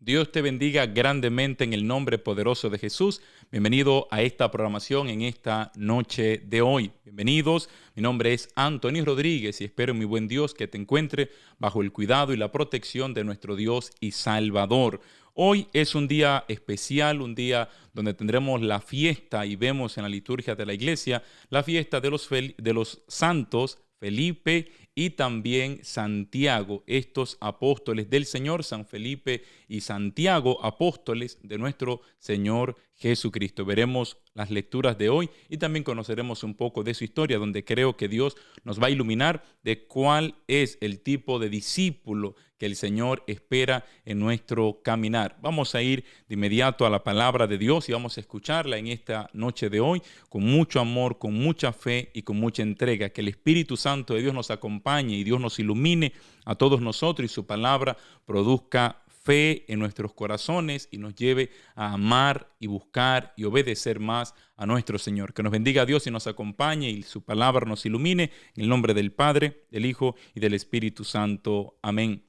Dios te bendiga grandemente en el nombre poderoso de Jesús. Bienvenido a esta programación en esta noche de hoy. Bienvenidos, mi nombre es Anthony Rodríguez y espero, mi buen Dios, que te encuentre bajo el cuidado y la protección de nuestro Dios y Salvador. Hoy es un día especial, un día donde tendremos la fiesta y vemos en la liturgia de la iglesia la fiesta de los santos Felipe y también Santiago, estos apóstoles del Señor, San Felipe y Santiago, apóstoles de nuestro Señor Jesucristo. Veremos las lecturas de hoy y también conoceremos un poco de su historia, donde creo que Dios nos va a iluminar de cuál es el tipo de discípulo que el Señor espera en nuestro caminar. Vamos a ir de inmediato a la palabra de Dios y vamos a escucharla en esta noche de hoy con mucho amor, con mucha fe y con mucha entrega. Que el Espíritu Santo de Dios nos acompañe y Dios nos ilumine a todos nosotros y su palabra produzca fe en nuestros corazones y nos lleve a amar y buscar y obedecer más a nuestro Señor. Que nos bendiga Dios y nos acompañe y su palabra nos ilumine en el nombre del Padre, del Hijo y del Espíritu Santo. Amén.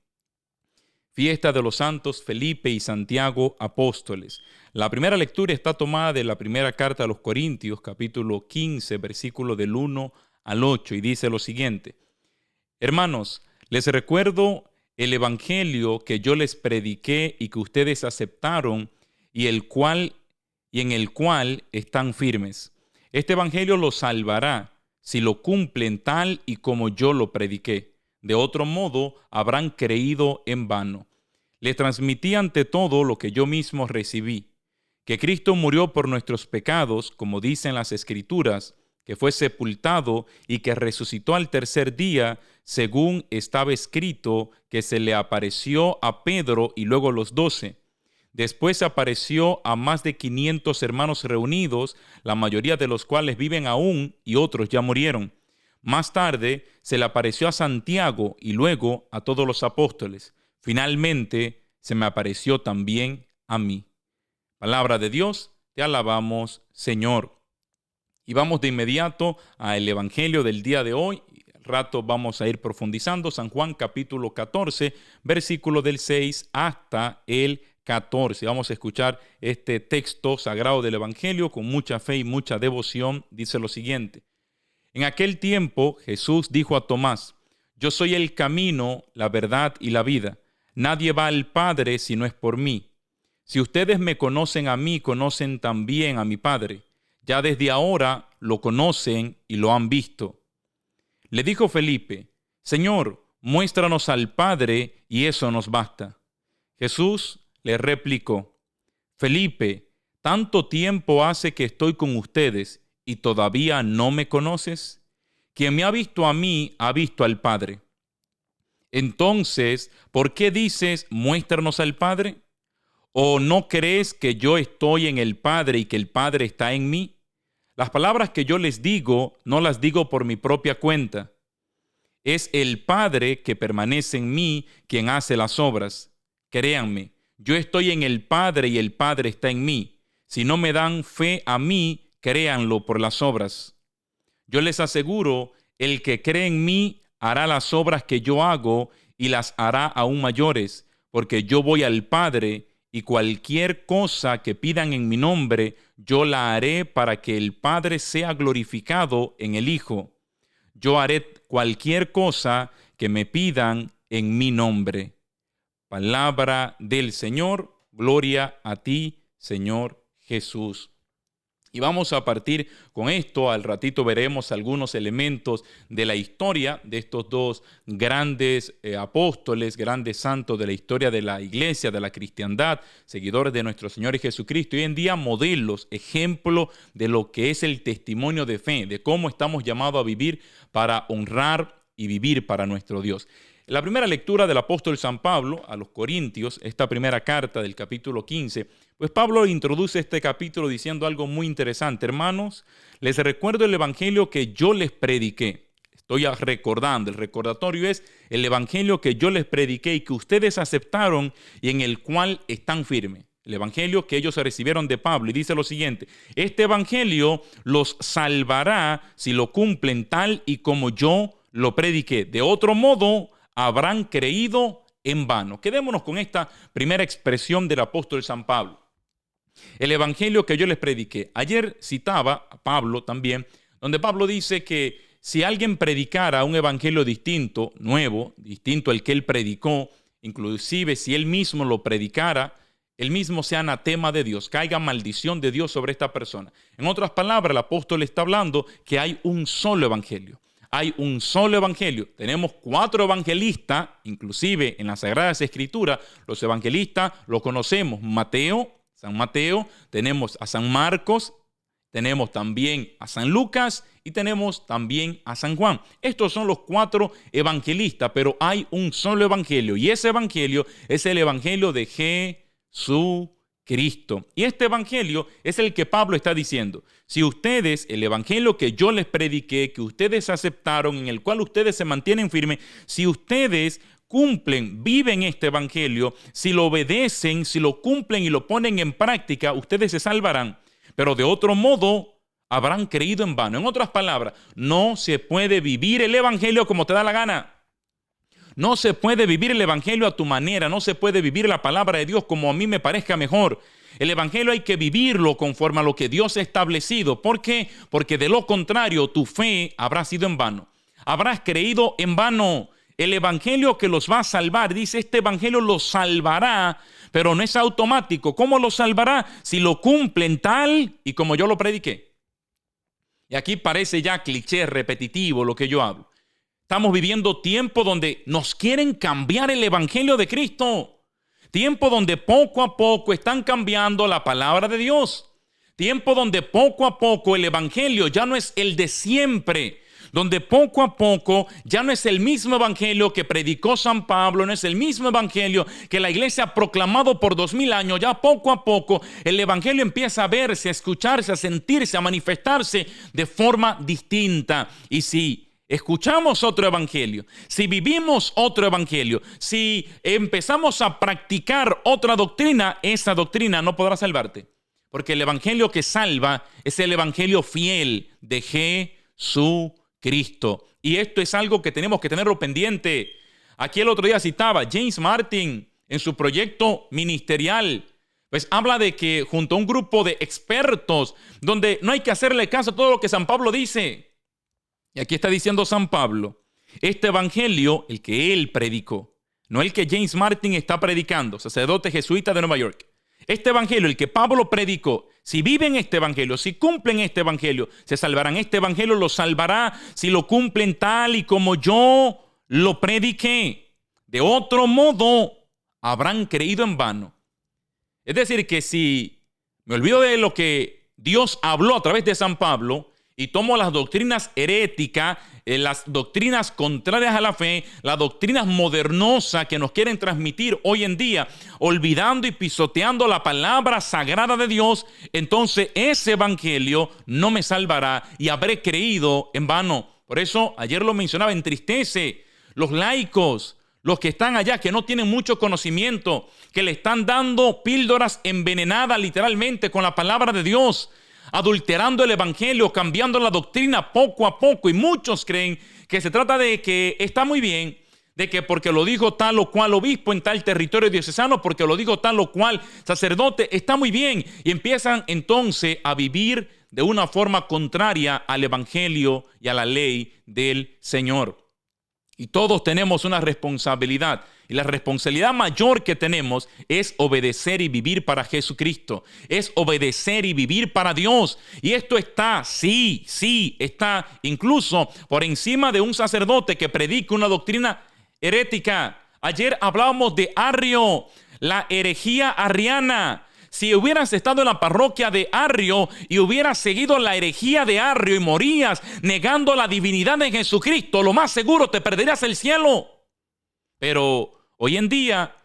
Fiesta de los santos Felipe y Santiago, apóstoles. La primera lectura está tomada de la primera carta a los Corintios, capítulo 15, versículo del 1 al 8, y dice lo siguiente: Hermanos, les recuerdo el evangelio que yo les prediqué y que ustedes aceptaron y en el cual están firmes. Este evangelio los salvará si lo cumplen tal y como yo lo prediqué. De otro modo, habrán creído en vano. Les transmití ante todo lo que yo mismo recibí: que Cristo murió por nuestros pecados, como dicen las Escrituras, que fue sepultado y que resucitó al tercer día, según estaba escrito, que se le apareció a Pedro y luego a los 12. Después apareció a más de 500 hermanos reunidos, la mayoría de los cuales viven aún y otros ya murieron. Más tarde se le apareció a Santiago y luego a todos los apóstoles. Finalmente se me apareció también a mí. Palabra de Dios, te alabamos, Señor. Y vamos de inmediato al evangelio del día de hoy. Al rato vamos a ir profundizando. San Juan capítulo 14, versículo del 6 hasta el 14. Vamos a escuchar este texto sagrado del evangelio con mucha fe y mucha devoción. Dice lo siguiente: En aquel tiempo Jesús dijo a Tomás: Yo soy el camino, la verdad y la vida. Nadie va al Padre si no es por mí. Si ustedes me conocen a mí, conocen también a mi Padre. Ya desde ahora lo conocen y lo han visto. Le dijo Felipe: Señor, muéstranos al Padre y eso nos basta. Jesús le replicó: Felipe, ¿tanto tiempo hace que estoy con ustedes y todavía no me conoces? Quien me ha visto a mí, ha visto al Padre. Entonces, ¿por qué dices, muéstranos al Padre? ¿O no crees que yo estoy en el Padre y que el Padre está en mí? Las palabras que yo les digo, no las digo por mi propia cuenta. Es el Padre que permanece en mí quien hace las obras. Créanme, yo estoy en el Padre y el Padre está en mí. Si no me dan fe a mí, créanlo por las obras. Yo les aseguro, el que cree en mí hará las obras que yo hago y las hará aún mayores, porque yo voy al Padre y cualquier cosa que pidan en mi nombre, yo la haré para que el Padre sea glorificado en el Hijo. Yo haré cualquier cosa que me pidan en mi nombre. Palabra del Señor, gloria a ti, Señor Jesús. Y vamos a partir con esto. Al ratito veremos algunos elementos de la historia de estos dos grandes apóstoles, grandes santos de la historia de la iglesia, de la cristiandad, seguidores de nuestro Señor Jesucristo. Hoy en día modelos, ejemplo de lo que es el testimonio de fe, de cómo estamos llamados a vivir para honrar y vivir para nuestro Dios. La primera lectura del apóstol San Pablo a los Corintios, esta primera carta del capítulo 15, pues Pablo introduce este capítulo diciendo algo muy interesante. Hermanos, les recuerdo el evangelio que yo les prediqué. Estoy recordando, el recordatorio es el evangelio que yo les prediqué y que ustedes aceptaron y en el cual están firmes. El evangelio que ellos recibieron de Pablo, y dice lo siguiente: este evangelio los salvará si lo cumplen tal y como yo lo prediqué. De otro modo, habrán creído en vano. Quedémonos con esta primera expresión del apóstol San Pablo. El evangelio que yo les prediqué. Ayer citaba a Pablo también, donde Pablo dice que si alguien predicara un evangelio distinto, nuevo, distinto al que él predicó, inclusive si él mismo lo predicara, él mismo sea anatema de Dios, caiga maldición de Dios sobre esta persona. En otras palabras, el apóstol está hablando que hay un solo evangelio. Hay un solo evangelio. Tenemos 4 evangelistas, inclusive en las Sagradas Escrituras, los evangelistas los conocemos: San Mateo, tenemos a San Marcos, tenemos también a San Lucas y tenemos también a San Juan. Estos son los 4 evangelistas, pero hay un solo evangelio, y ese evangelio es el evangelio de Jesucristo. Y este evangelio es el que Pablo está diciendo: si ustedes, el evangelio que yo les prediqué, que ustedes aceptaron, en el cual ustedes se mantienen firmes, si ustedes cumplen, viven este evangelio, si lo obedecen, si lo cumplen y lo ponen en práctica, ustedes se salvarán. Pero de otro modo, habrán creído en vano. En otras palabras, no se puede vivir el evangelio como te da la gana. No se puede vivir el evangelio a tu manera. No se puede vivir la palabra de Dios como a mí me parezca mejor. El evangelio hay que vivirlo conforme a lo que Dios ha establecido. ¿Por qué? Porque de lo contrario, tu fe habrá sido en vano. Habrás creído en vano. El evangelio que los va a salvar, dice, este evangelio los salvará, pero no es automático. ¿Cómo los salvará? Si lo cumplen tal y como yo lo prediqué. Y aquí parece ya cliché, repetitivo lo que yo hablo. Estamos viviendo tiempo donde nos quieren cambiar el evangelio de Cristo. Tiempo donde poco a poco están cambiando la palabra de Dios. Tiempo donde poco a poco el evangelio ya no es el de siempre. Donde poco a poco ya no es el mismo evangelio que predicó San Pablo, no es el mismo evangelio que la iglesia ha proclamado por 2000 años. Ya poco a poco el evangelio empieza a verse, a escucharse, a sentirse, a manifestarse de forma distinta. Y si escuchamos otro evangelio, si vivimos otro evangelio, si empezamos a practicar otra doctrina, esa doctrina no podrá salvarte. Porque el evangelio que salva es el evangelio fiel de Jesucristo. Y esto es algo que tenemos que tenerlo pendiente. Aquí el otro día citaba James Martin en su proyecto ministerial. Pues habla de que junto a un grupo de expertos, donde no hay que hacerle caso a todo lo que San Pablo dice. Y aquí está diciendo San Pablo, este evangelio, el que él predicó, no el que James Martin está predicando, sacerdote jesuita de Nueva York. Este evangelio, el que Pablo predicó, si viven este evangelio, si cumplen este evangelio, se salvarán. Este evangelio los salvará si lo cumplen tal y como yo lo prediqué. De otro modo, habrán creído en vano. Es decir, que si me olvido de lo que Dios habló a través de San Pablo y tomo las doctrinas heréticas, las doctrinas contrarias a la fe, las doctrinas modernosas que nos quieren transmitir hoy en día, olvidando y pisoteando la palabra sagrada de Dios, entonces ese evangelio no me salvará y habré creído en vano. Por eso, ayer lo mencionaba, entristece los laicos, los que están allá, que no tienen mucho conocimiento, que le están dando píldoras envenenadas literalmente con la palabra de Dios, adulterando el evangelio, cambiando la doctrina poco a poco. Y muchos creen que se trata de que está muy bien, de que porque lo dijo tal o cual obispo en tal territorio diocesano, porque lo dijo tal o cual sacerdote, está muy bien. Y empiezan entonces a vivir de una forma contraria al evangelio y a la ley del Señor. Y todos tenemos una responsabilidad. Y la responsabilidad mayor que tenemos es obedecer y vivir para Jesucristo. Es obedecer y vivir para Dios. Y esto está, sí, está incluso por encima de un sacerdote que predica una doctrina herética. Ayer hablábamos de Arrio, la herejía arriana. Si hubieras estado en la parroquia de Arrio y hubieras seguido la herejía de Arrio y morías negando la divinidad de Jesucristo, lo más seguro te perderías el cielo. Pero hoy en día,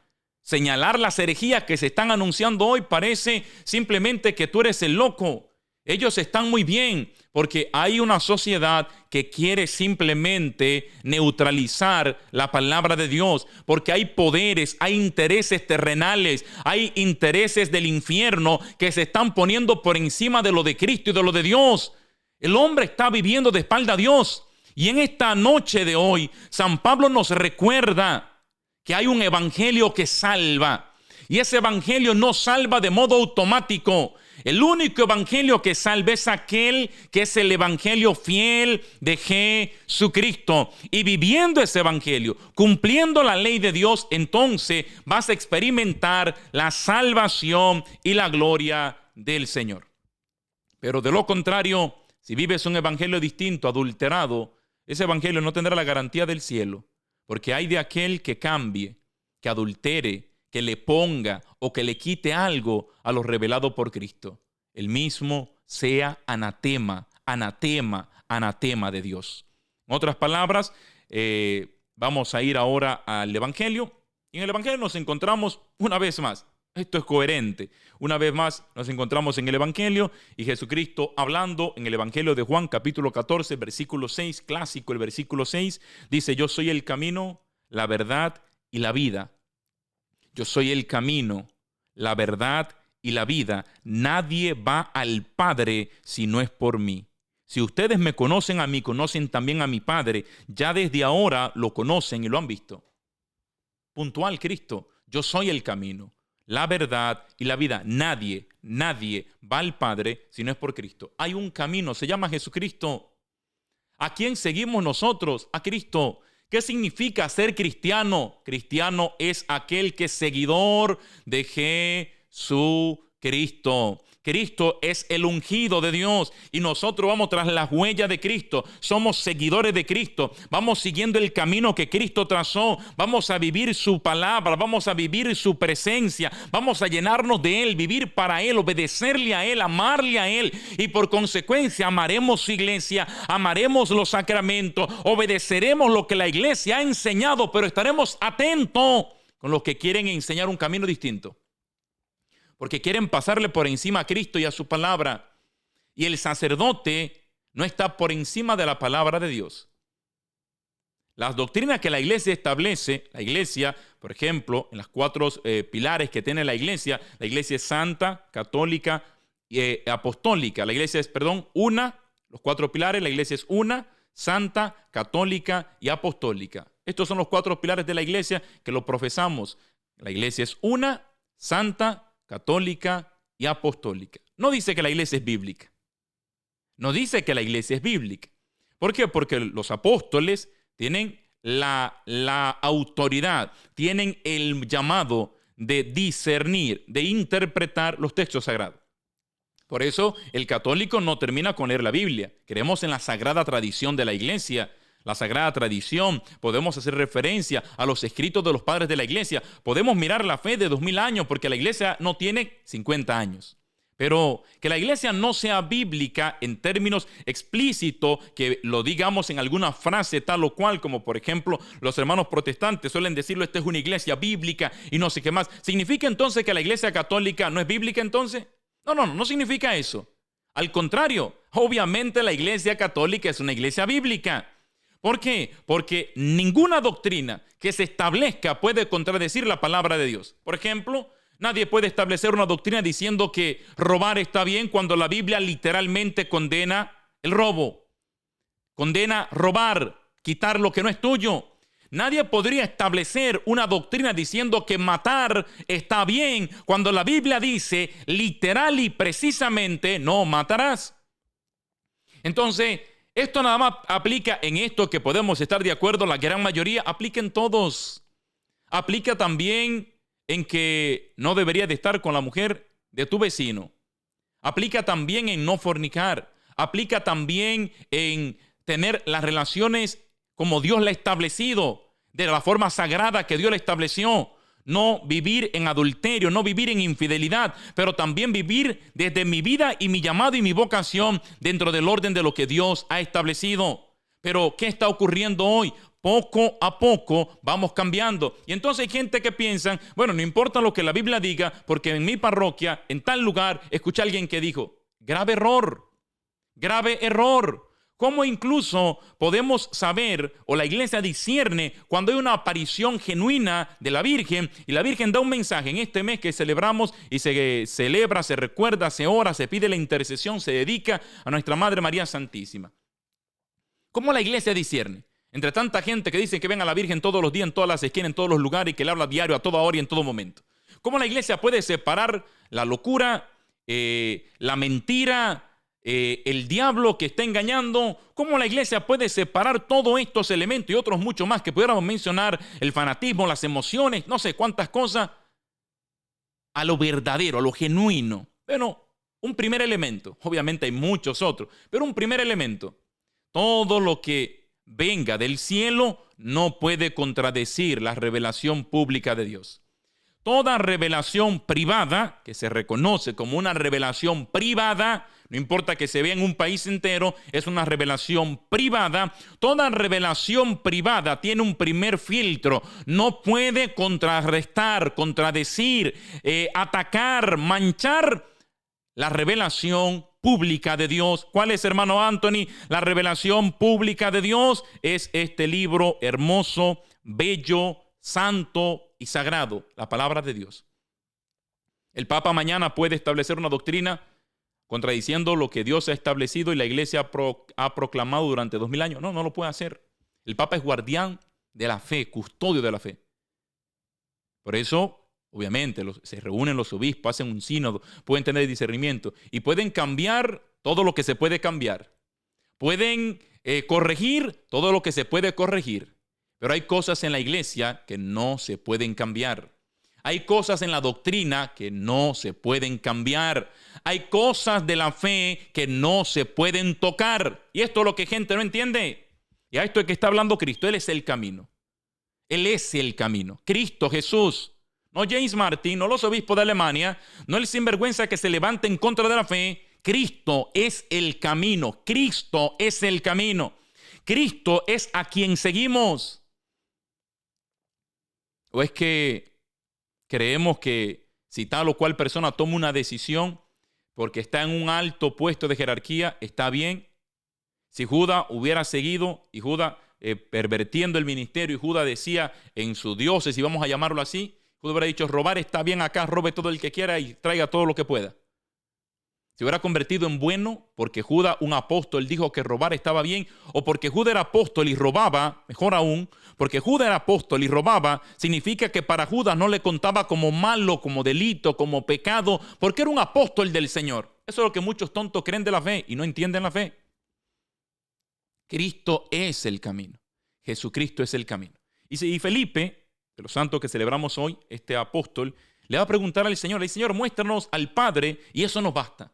señalar las herejías que se están anunciando hoy parece simplemente que tú eres el loco. Ellos están muy bien porque hay una sociedad que quiere simplemente neutralizar la palabra de Dios, porque hay poderes, hay intereses terrenales, hay intereses del infierno que se están poniendo por encima de lo de Cristo y de lo de Dios. El hombre está viviendo de espalda a Dios. Y en esta noche de hoy, San Pablo nos recuerda que hay un evangelio que salva. Y ese evangelio no salva de modo automático. El único evangelio que salva es aquel que es el evangelio fiel de Jesucristo. Y viviendo ese evangelio, cumpliendo la ley de Dios, entonces vas a experimentar la salvación y la gloria del Señor. Pero de lo contrario, si vives un evangelio distinto, adulterado, ese evangelio no tendrá la garantía del cielo. Porque hay de aquel que cambie, que adultere, que le ponga o que le quite algo a lo revelado por Cristo. El mismo sea anatema, anatema, anatema de Dios. En otras palabras, vamos a ir ahora al Evangelio. Y en el Evangelio nos encontramos una vez más. Esto es coherente. Una vez más nos encontramos en el Evangelio y Jesucristo hablando en el Evangelio de Juan, capítulo 14, versículo 6, clásico el versículo 6, dice: yo soy el camino, la verdad y la vida. Yo soy el camino, la verdad y la vida. Nadie va al Padre si no es por mí. Si ustedes me conocen a mí, conocen también a mi Padre. Ya desde ahora lo conocen y lo han visto. Puntual Cristo. Yo soy el camino, la verdad y la vida. Nadie va al Padre si no es por Cristo. Hay un camino, se llama Jesucristo. ¿A quién seguimos nosotros? A Cristo. ¿Qué significa ser cristiano? Cristiano es aquel que es seguidor de Jesucristo. Cristo es el ungido de Dios y nosotros vamos tras las huellas de Cristo. Somos seguidores de Cristo. Vamos siguiendo el camino que Cristo trazó. Vamos a vivir su palabra. Vamos a vivir su presencia. Vamos a llenarnos de Él, vivir para Él, obedecerle a Él, amarle a Él. Y por consecuencia amaremos su iglesia, amaremos los sacramentos, obedeceremos lo que la iglesia ha enseñado, pero estaremos atentos con los que quieren enseñar un camino distinto. Porque quieren pasarle por encima a Cristo y a su palabra. Y el sacerdote no está por encima de la palabra de Dios. Las doctrinas que la iglesia establece, la iglesia, por ejemplo, en las 4 pilares que tiene la iglesia es santa, católica y apostólica. La iglesia es, una, los 4 pilares, la iglesia es una, santa, católica y apostólica. Estos son los 4 pilares de la iglesia que lo profesamos. La iglesia es una, santa, católica y apostólica. No dice que la iglesia es bíblica. No dice que la iglesia es bíblica. ¿Por qué? Porque los apóstoles tienen la autoridad, tienen el llamado de discernir, de interpretar los textos sagrados. Por eso el católico no termina con leer la Biblia. Creemos en la sagrada tradición de la iglesia. La sagrada tradición, podemos hacer referencia a los escritos de los padres de la iglesia. Podemos mirar la fe de 2000 años porque la iglesia no tiene 50 años. Pero que la iglesia no sea bíblica en términos explícitos, que lo digamos en alguna frase tal o cual, como por ejemplo los hermanos protestantes suelen decirlo: esta es una iglesia bíblica y no sé qué más. ¿Significa entonces que la iglesia católica no es bíblica entonces? No significa eso. Al contrario, obviamente la iglesia católica es una iglesia bíblica. ¿Por qué? Porque ninguna doctrina que se establezca puede contradecir la palabra de Dios. Por ejemplo, nadie puede establecer una doctrina diciendo que robar está bien cuando la Biblia literalmente condena el robo. Condena robar, quitar lo que no es tuyo. Nadie podría establecer una doctrina diciendo que matar está bien cuando la Biblia dice literal y precisamente no matarás. Entonces, esto nada más aplica en esto que podemos estar de acuerdo, la gran mayoría, aplica en todos. Aplica también en que no deberías de estar con la mujer de tu vecino. Aplica también en no fornicar. Aplica también en tener las relaciones como Dios la ha establecido, de la forma sagrada que Dios la estableció. No vivir en adulterio, no vivir en infidelidad, pero también vivir desde mi vida y mi llamado y mi vocación dentro del orden de lo que Dios ha establecido. Pero ¿qué está ocurriendo hoy? Poco a poco vamos cambiando. Y entonces hay gente que piensa, bueno, no importa lo que la Biblia diga, porque en mi parroquia, en tal lugar, escuché a alguien que dijo: grave error, grave error. ¿Cómo incluso podemos saber, o la iglesia discierne, cuando hay una aparición genuina de la Virgen y la Virgen da un mensaje en este mes que celebramos y se celebra, se recuerda, se ora, se pide la intercesión, se dedica a nuestra Madre María Santísima? ¿Cómo la iglesia discierne? Entre tanta gente que dice que ven a la Virgen todos los días, en todas las esquinas, en todos los lugares y que le habla diario, a toda hora y en todo momento. ¿Cómo la iglesia puede separar la locura, la mentira, el diablo que está engañando? ¿Cómo la iglesia puede separar todos estos elementos y otros mucho más que pudiéramos mencionar, el fanatismo, las emociones, no sé cuántas cosas, a lo verdadero, a lo genuino? Bueno, un primer elemento, obviamente hay muchos otros, pero un primer elemento: todo lo que venga del cielo no puede contradecir la revelación pública de Dios. Toda revelación privada, que se reconoce como una revelación privada, no importa que se vea en un país entero, es una revelación privada. Toda revelación privada tiene un primer filtro. No puede contrarrestar, contradecir, atacar, manchar la revelación pública de Dios. ¿Cuál es, hermano Anthony? La revelación pública de Dios es este libro hermoso, bello, santo y sagrado, la palabra de Dios. El Papa mañana puede establecer una doctrina contradiciendo lo que Dios ha establecido y la iglesia ha proclamado durante 2000 años. No, no lo puede hacer. El Papa es guardián de la fe, custodio de la fe. Por eso, obviamente, se reúnen los obispos, hacen un sínodo, pueden tener discernimiento y pueden cambiar todo lo que se puede cambiar. Pueden corregir todo lo que se puede corregir. Pero hay cosas en la iglesia que no se pueden cambiar. Hay cosas en la doctrina que no se pueden cambiar. Hay cosas de la fe que no se pueden tocar. Y esto es lo que gente no entiende. Y a esto es que está hablando Cristo. Él es el camino. Él es el camino. Cristo Jesús. No James Martin, no los obispos de Alemania, no el sinvergüenza que se levanta en contra de la fe. Cristo es el camino. Cristo es el camino. Cristo es a quien seguimos. ¿O es que creemos que si tal o cual persona toma una decisión porque está en un alto puesto de jerarquía, está bien? Si Judas hubiera seguido y Judas pervertiendo el ministerio y Judas decía en su diócesis, vamos a llamarlo así, Judas hubiera dicho: robar está bien acá, robe todo el que quiera y traiga todo lo que pueda. Se hubiera convertido en bueno porque Judas, un apóstol, dijo que robar estaba bien, o porque Judas era apóstol y robaba, mejor aún, porque Judas era apóstol y robaba, significa que para Judas no le contaba como malo, como delito, como pecado, porque era un apóstol del Señor. Eso es lo que muchos tontos creen de la fe y no entienden la fe. Cristo es el camino. Jesucristo es el camino. Y Felipe, de los santos que celebramos hoy, este apóstol, le va a preguntar al Señor: Señor, muéstranos al Padre y eso nos basta.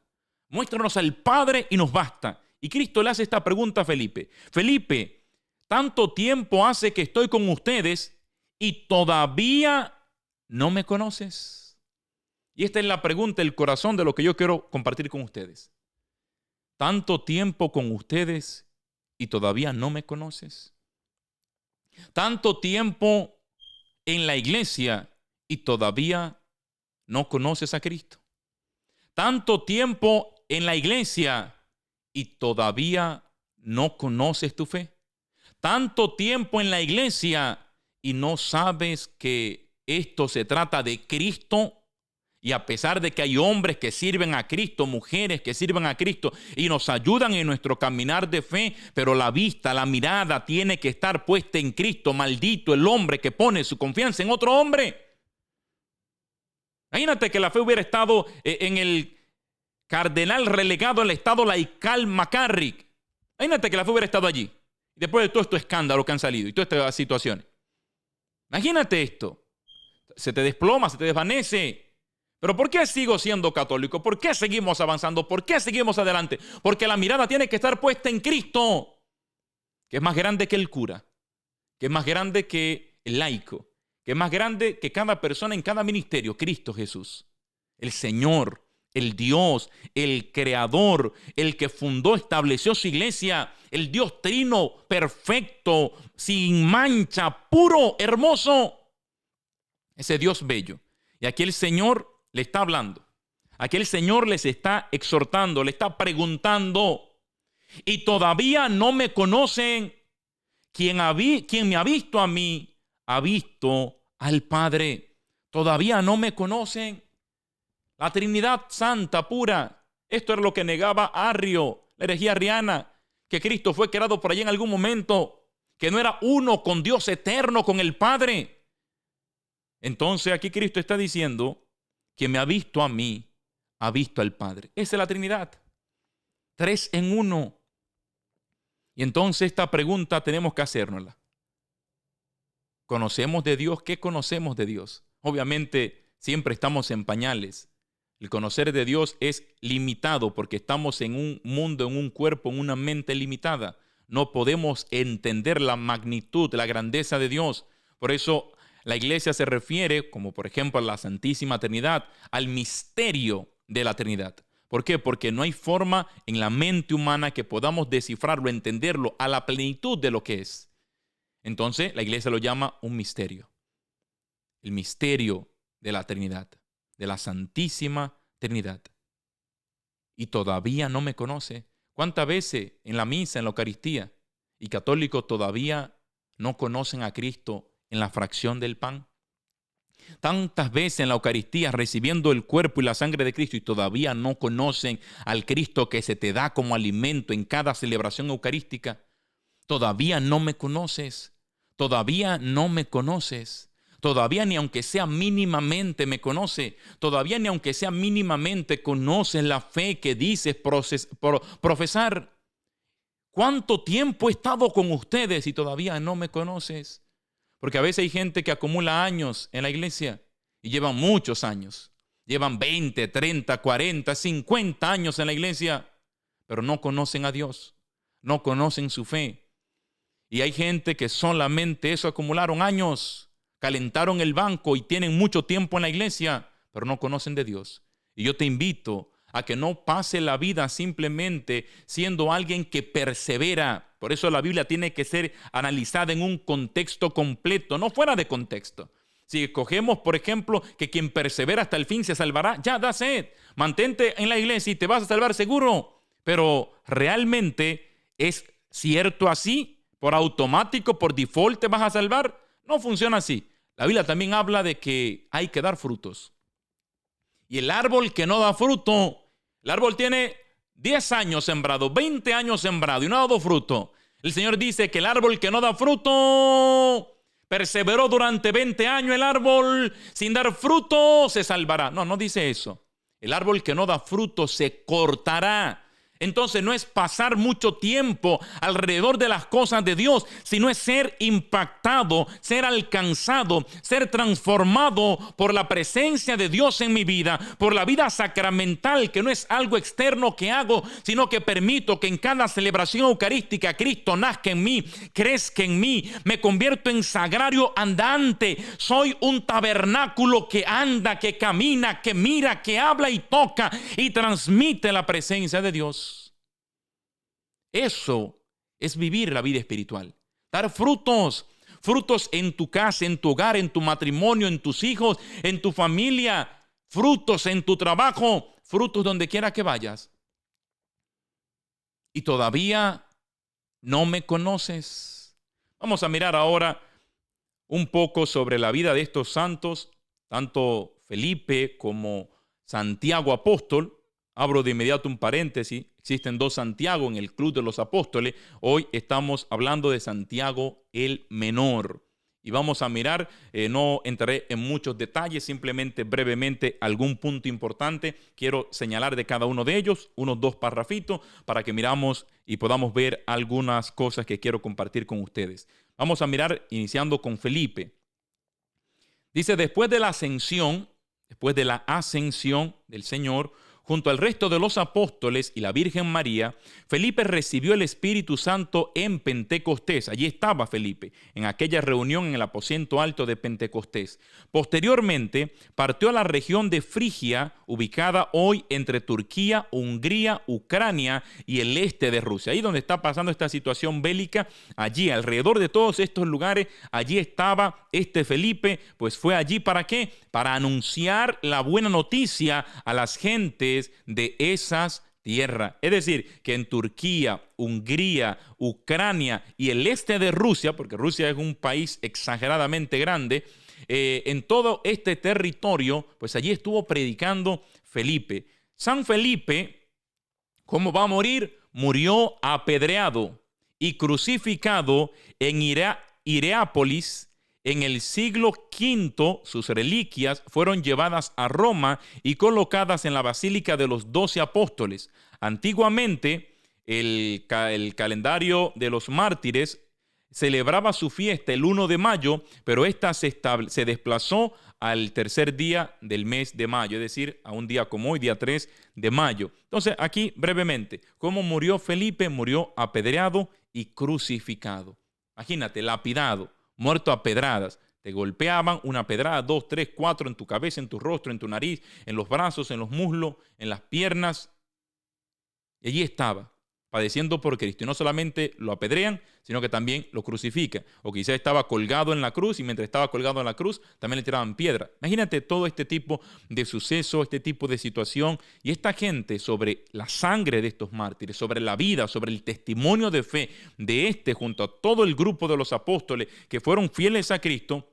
Muéstranos al Padre y nos basta. Y Cristo le hace esta pregunta a Felipe: Felipe, tanto tiempo hace que estoy con ustedes y todavía no me conoces. Y esta es la pregunta, el corazón de lo que yo quiero compartir con ustedes. Tanto tiempo con ustedes y todavía no me conoces. Tanto tiempo en la iglesia y todavía no conoces a Cristo. Tanto tiempo en la iglesia y todavía no conoces tu fe. Tanto tiempo en la iglesia y no sabes que esto se trata de Cristo. Y a pesar de que hay hombres que sirven a Cristo, mujeres que sirven a Cristo y nos ayudan en nuestro caminar de fe, pero la vista, la mirada tiene que estar puesta en Cristo. Maldito el hombre que pone su confianza en otro hombre. Imagínate que la fe hubiera estado en el cardenal relegado al estado laical McCarrick. Imagínate que la fe hubiera estado allí. Después de todo estos escándalos que han salido y todas estas situaciones. Imagínate esto. Se te desploma, se te desvanece. ¿Pero por qué sigo siendo católico? ¿Por qué seguimos avanzando? ¿Por qué seguimos adelante? Porque la mirada tiene que estar puesta en Cristo, que es más grande que el cura, que es más grande que el laico, que es más grande que cada persona en cada ministerio. Cristo Jesús, el Señor, el Dios, el Creador, el que fundó, estableció su iglesia, el Dios trino, perfecto, sin mancha, puro, hermoso. Ese Dios bello. Y aquí el Señor le está hablando. Aquí el Señor les está exhortando, le está preguntando. Y todavía no me conocen. Quien me ha visto a mí, ha visto al Padre. Todavía no me conocen. La Trinidad Santa, pura. Esto era lo que negaba Arrio, la herejía arriana, que Cristo fue creado por allí en algún momento, que no era uno con Dios eterno, con el Padre. Entonces aquí Cristo está diciendo que me ha visto a mí, ha visto al Padre. Esa es la Trinidad. 3 en 1. Y entonces esta pregunta tenemos que hacérnosla. ¿Conocemos de Dios? ¿Qué conocemos de Dios? Obviamente siempre estamos en pañales. El conocer de Dios es limitado porque estamos en un mundo, en un cuerpo, en una mente limitada. No podemos entender la magnitud, la grandeza de Dios. Por eso la iglesia se refiere, como por ejemplo a la Santísima Trinidad, al misterio de la Trinidad. ¿Por qué? Porque no hay forma en la mente humana que podamos descifrarlo, entenderlo a la plenitud de lo que es. Entonces la iglesia lo llama un misterio. El misterio de la Trinidad, de la Santísima Trinidad. Y todavía no me conoce. ¿Cuántas veces en la misa, en la Eucaristía, y católicos todavía no conocen a Cristo en la fracción del pan? Tantas veces en la Eucaristía recibiendo el cuerpo y la sangre de Cristo y todavía no conocen al Cristo que se te da como alimento en cada celebración eucarística. Todavía no me conoces, todavía no me conoces, todavía ni aunque sea mínimamente me conoce, todavía ni aunque sea mínimamente conoces la fe que dices profesar. ¿Cuánto tiempo he estado con ustedes y todavía no me conoces? Porque a veces hay gente que acumula años en la iglesia y llevan muchos años. Llevan 20, 30, 40, 50 años en la iglesia, pero no conocen a Dios, no conocen su fe. Y hay gente que solamente eso acumularon años, calentaron el banco y tienen mucho tiempo en la iglesia, pero no conocen de Dios. Y yo te invito a que no pase la vida simplemente siendo alguien que persevera. Por eso la Biblia tiene que ser analizada en un contexto completo, no fuera de contexto. Si escogemos, por ejemplo, que quien persevera hasta el fin se salvará, ya da sed. Mantente en la iglesia y te vas a salvar seguro. Pero realmente es cierto así. Por automático, por default te vas a salvar. No funciona así. La Biblia también habla de que hay que dar frutos. Y el árbol que no da fruto, el árbol tiene 10 años sembrado, 20 años sembrado y no ha dado fruto. El Señor dice que el árbol que no da fruto, perseveró durante 20 años el árbol, sin dar fruto se salvará. No, no dice eso. El árbol que no da fruto se cortará. Entonces no es pasar mucho tiempo alrededor de las cosas de Dios, sino es ser impactado, ser alcanzado, ser transformado por la presencia de Dios en mi vida, por la vida sacramental, que no es algo externo que hago, sino que permito que en cada celebración eucarística Cristo nazca en mí, crezca en mí, me convierto en sagrario andante, soy un tabernáculo que anda, que camina, que mira, que habla y toca y transmite la presencia de Dios. Eso es vivir la vida espiritual. Dar frutos, frutos en tu casa, en tu hogar, en tu matrimonio, en tus hijos, en tu familia, frutos en tu trabajo, frutos donde quiera que vayas. Y todavía no me conoces. Vamos a mirar ahora un poco sobre la vida de estos santos, tanto Felipe como Santiago apóstol. Abro de inmediato un paréntesis. Existen 2 Santiago en el Club de los Apóstoles. Hoy estamos hablando de Santiago el Menor. Y vamos a mirar, no entraré en muchos detalles, simplemente brevemente algún punto importante. Quiero señalar de cada uno de ellos, unos 2 parrafitos, para que miramos y podamos ver algunas cosas que quiero compartir con ustedes. Vamos a mirar iniciando con Felipe. Dice, después de la ascensión del Señor, junto al resto de los apóstoles y la Virgen María, Felipe recibió el Espíritu Santo en Pentecostés. Allí estaba Felipe, en aquella reunión en el aposento alto de Pentecostés. Posteriormente, partió a la región de Frigia, ubicada hoy entre Turquía, Hungría, Ucrania y el este de Rusia. Ahí donde está pasando esta situación bélica, allí alrededor de todos estos lugares, allí estaba este Felipe. Pues fue allí ¿para qué? Para anunciar la buena noticia a las gentes de esas tierras. Es decir, que en Turquía, Hungría, Ucrania y el este de Rusia, porque Rusia es un país exageradamente grande, en todo este territorio, pues allí estuvo predicando Felipe. San Felipe, ¿cómo va a morir? Murió apedreado y crucificado en Hierápolis. En el siglo V, sus reliquias fueron llevadas a Roma y colocadas en la Basílica de los 12 Apóstoles. Antiguamente, el calendario de los mártires celebraba su fiesta el 1 de mayo, pero esta se desplazó al tercer día del mes de mayo, es decir, a un día como hoy, día 3 de mayo. Entonces, aquí brevemente, ¿cómo murió Felipe? Murió apedreado y crucificado. Imagínate, lapidado, muerto a pedradas. Te golpeaban una pedrada, 2, 3, 4 en tu cabeza, en tu rostro, en tu nariz, en los brazos, en los muslos, en las piernas. Y allí estaba, padeciendo por Cristo. Y no solamente lo apedrean, sino que también lo crucifican. O quizás estaba colgado en la cruz y mientras estaba colgado en la cruz también le tiraban piedra. Imagínate todo este tipo de suceso, este tipo de situación. Y esta gente, sobre la sangre de estos mártires, sobre la vida, sobre el testimonio de fe de junto a todo el grupo de los apóstoles que fueron fieles a Cristo,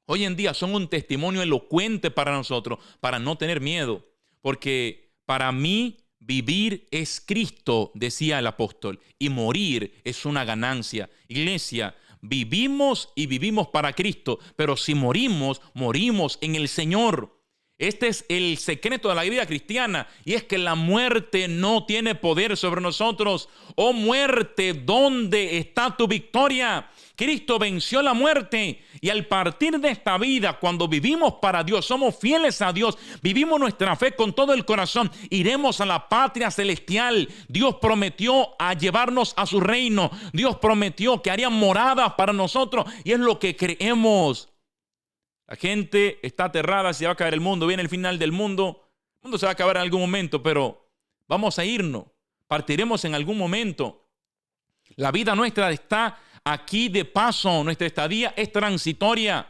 hoy en día son un testimonio elocuente para nosotros, para no tener miedo. Porque para mí, vivir es Cristo, decía el apóstol, y morir es una ganancia. Iglesia, vivimos y vivimos para Cristo, pero si morimos, morimos en el Señor. Este es el secreto de la vida cristiana, y es que la muerte no tiene poder sobre nosotros. Oh muerte, ¿dónde está tu victoria? Cristo venció la muerte, y al partir de esta vida, cuando vivimos para Dios, somos fieles a Dios, vivimos nuestra fe con todo el corazón, iremos a la patria celestial. Dios prometió a llevarnos a su reino. Dios prometió que haría moradas para nosotros, y es lo que creemos. La gente está aterrada, se va a caer el mundo, viene el final del mundo. El mundo se va a acabar en algún momento, pero vamos a irnos, partiremos en algún momento. La vida nuestra está aquí de paso, nuestra estadía es transitoria.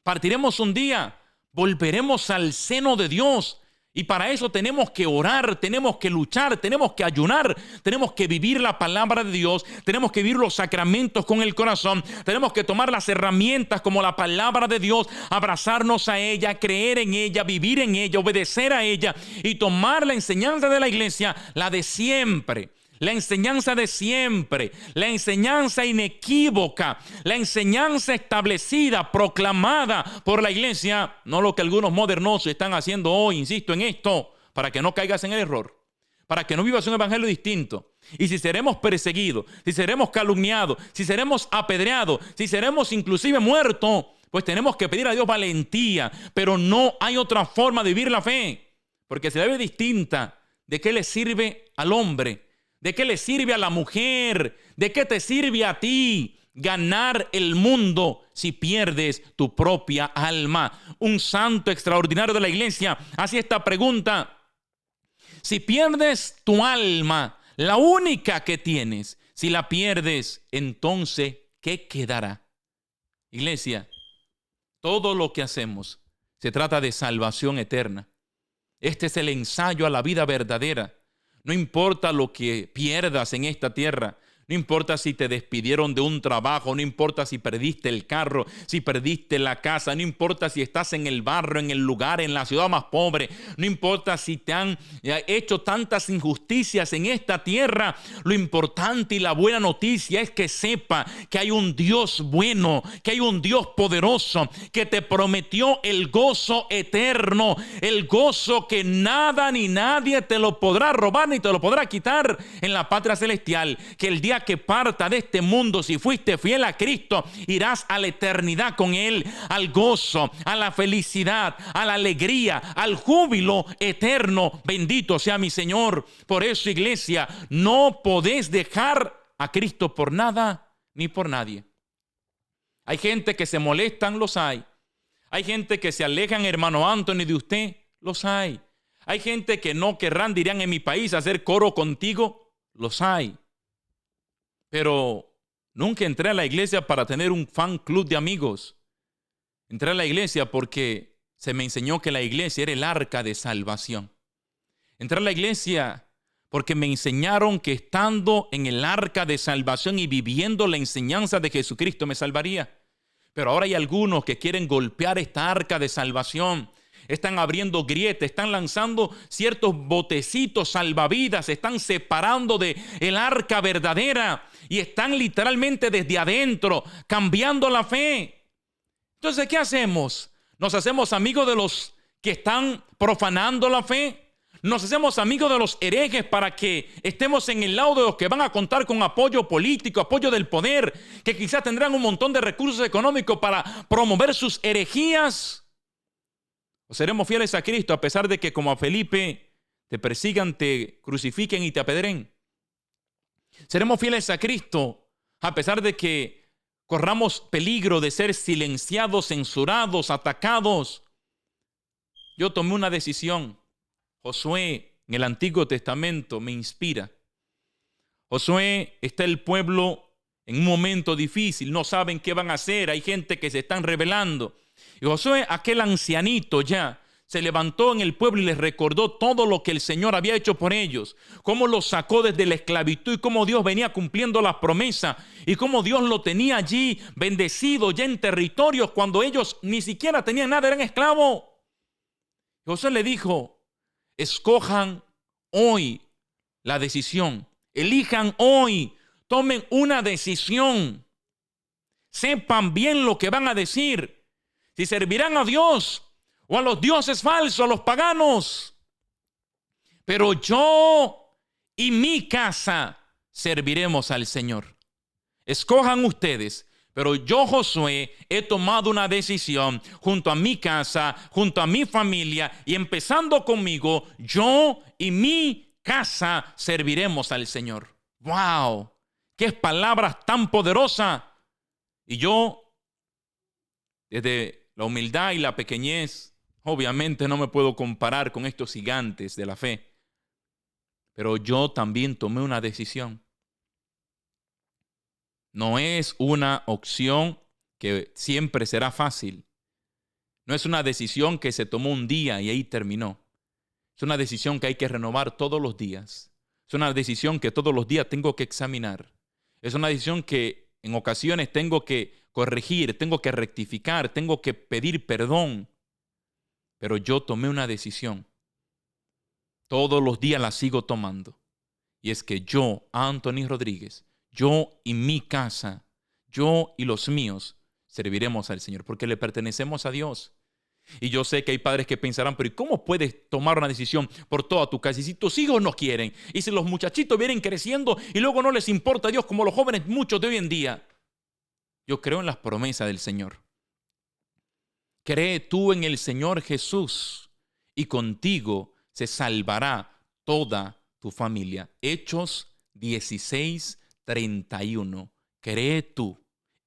Partiremos un día, volveremos al seno de Dios. Y para eso tenemos que orar, tenemos que luchar, tenemos que ayunar, tenemos que vivir la palabra de Dios, tenemos que vivir los sacramentos con el corazón, tenemos que tomar las herramientas como la palabra de Dios, abrazarnos a ella, creer en ella, vivir en ella, obedecer a ella y tomar la enseñanza de la iglesia, la de siempre. La enseñanza de siempre, la enseñanza inequívoca, la enseñanza establecida, proclamada por la iglesia, no lo que algunos modernos están haciendo hoy, insisto en esto, para que no caigas en el error, para que no vivas un evangelio distinto. Y si seremos perseguidos, si seremos calumniados, si seremos apedreados, si seremos inclusive muertos, pues tenemos que pedir a Dios valentía, pero no hay otra forma de vivir la fe, porque se debe distinta. ¿De qué le sirve al hombre? ¿De qué le sirve a la mujer? ¿De qué te sirve a ti ganar el mundo si pierdes tu propia alma? Un santo extraordinario de la iglesia hace esta pregunta. Si pierdes tu alma, la única que tienes, si la pierdes, entonces, ¿qué quedará? Iglesia, todo lo que hacemos se trata de salvación eterna. Este es el ensayo a la vida verdadera. No importa lo que pierdas en esta tierra, no importa si te despidieron de un trabajo, no importa si perdiste el carro, si perdiste la casa, no importa si estás en el barrio, en el lugar, en la ciudad más pobre, no importa si te han hecho tantas injusticias en esta tierra. Lo importante y la buena noticia es que sepa que hay un Dios bueno, que hay un Dios poderoso, que te prometió el gozo eterno, el gozo que nada ni nadie te lo podrá robar ni te lo podrá quitar en la patria celestial, que el día que parta de este mundo, si fuiste fiel a Cristo, irás a la eternidad con Él, al gozo, a la felicidad, a la alegría, al júbilo eterno. Bendito sea mi Señor. Por eso, iglesia, no podés dejar a Cristo por nada ni por nadie. Hay gente que se molestan, los hay. Hay gente que se alejan, hermano Anthony, de usted, los hay. Hay gente que no querrán, dirían en mi país, hacer coro contigo, los hay. Pero nunca entré a la iglesia para tener un fan club de amigos. Entré a la iglesia porque se me enseñó que la iglesia era el arca de salvación. Entré a la iglesia porque me enseñaron que estando en el arca de salvación y viviendo la enseñanza de Jesucristo me salvaría. Pero ahora hay algunos que quieren golpear esta arca de salvación. están abriendo grietas, están lanzando ciertos botecitos salvavidas, se están separando de el arca verdadera y están literalmente desde adentro cambiando la fe. Entonces, ¿qué hacemos? ¿Nos hacemos amigos de los que están profanando la fe? ¿Nos hacemos amigos de los herejes para que estemos en el lado de los que van a contar con apoyo político, apoyo del poder, que quizás tendrán un montón de recursos económicos para promover sus herejías? ¿O seremos fieles a Cristo a pesar de que, como a Felipe, te persigan, te crucifiquen y te apedren? ¿Seremos fieles a Cristo a pesar de que corramos peligro de ser silenciados, censurados, atacados? Yo tomé una decisión. Josué en el Antiguo Testamento me inspira. Josué, está el pueblo en un momento difícil, no saben qué van a hacer, hay gente que se están rebelando. Y Josué, aquel ancianito ya, se levantó en el pueblo y les recordó todo lo que el Señor había hecho por ellos, cómo los sacó desde la esclavitud y cómo Dios venía cumpliendo las promesas y cómo Dios lo tenía allí bendecido ya en territorios cuando ellos ni siquiera tenían nada, eran esclavos. Josué le dijo: escojan hoy la decisión, elijan hoy, tomen una decisión, sepan bien lo que van a decir, si servirán a Dios o a los dioses falsos, a los paganos. Pero yo y mi casa serviremos al Señor. Escojan ustedes. Pero yo, Josué, he tomado una decisión junto a mi casa, junto a mi familia y empezando conmigo, yo y mi casa serviremos al Señor. ¡Wow! ¡Qué palabras tan poderosas! Y yo, desde la humildad y la pequeñez, obviamente no me puedo comparar con estos gigantes de la fe. Pero yo también tomé una decisión. No es una opción que siempre será fácil. No es una decisión que se tomó un día y ahí terminó. Es una decisión que hay que renovar todos los días. Es una decisión que todos los días tengo que examinar. Es una decisión que en ocasiones tengo que corregir, tengo que rectificar, tengo que pedir perdón. Pero yo tomé una decisión. Todos los días la sigo tomando. Y es que yo, Anthony Rodríguez, yo y mi casa, yo y los míos, serviremos al Señor porque le pertenecemos a Dios. Y yo sé que hay padres que pensarán: pero ¿y cómo puedes tomar una decisión por toda tu casa? Y si tus hijos no quieren, y si los muchachitos vienen creciendo y luego no les importa a Dios como los jóvenes muchos de hoy en día. Yo creo en las promesas del Señor. Cree tú en el Señor Jesús y contigo se salvará toda tu familia. Hechos 16:31. Cree tú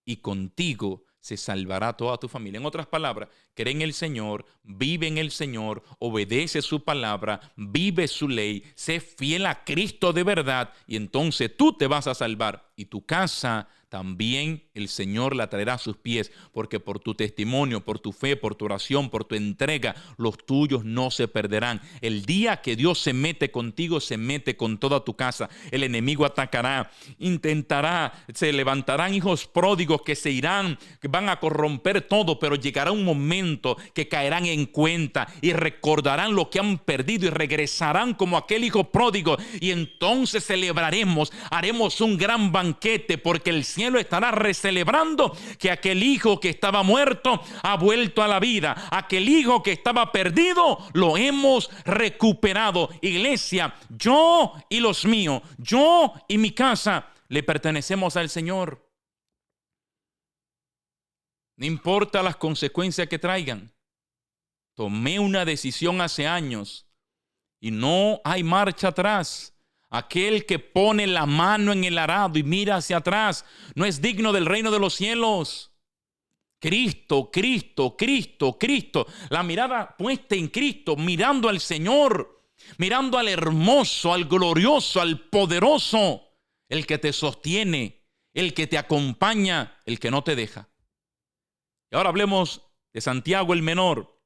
y contigo se salvará toda tu familia. En otras palabras, cree en el Señor, vive en el Señor, obedece su palabra, vive su ley, sé fiel a Cristo de verdad y entonces tú te vas a salvar y tu casa también el Señor la traerá a sus pies, porque por tu testimonio, por tu fe, por tu oración, por tu entrega, los tuyos no se perderán. El día que Dios se mete contigo, se mete con toda tu casa. El enemigo atacará, intentará, se levantarán hijos pródigos que se irán, que van a corromper todo, pero llegará un momento que caerán en cuenta y recordarán lo que han perdido y regresarán como aquel hijo pródigo. Y entonces celebraremos, haremos un gran banquete, porque el cielo estará recelebrando que aquel hijo que estaba muerto ha vuelto a la vida. Aquel hijo que estaba perdido lo hemos recuperado. Iglesia, yo y los míos, yo y mi casa le pertenecemos al Señor. No importa las consecuencias que traigan. Tomé una decisión hace años y no hay marcha atrás. Aquel que pone la mano en el arado y mira hacia atrás no es digno del reino de los cielos. Cristo, Cristo, Cristo, Cristo. La mirada puesta en Cristo, mirando al Señor, mirando al hermoso, al glorioso, al poderoso, el que te sostiene, el que te acompaña, el que no te deja. Y ahora hablemos de Santiago el Menor.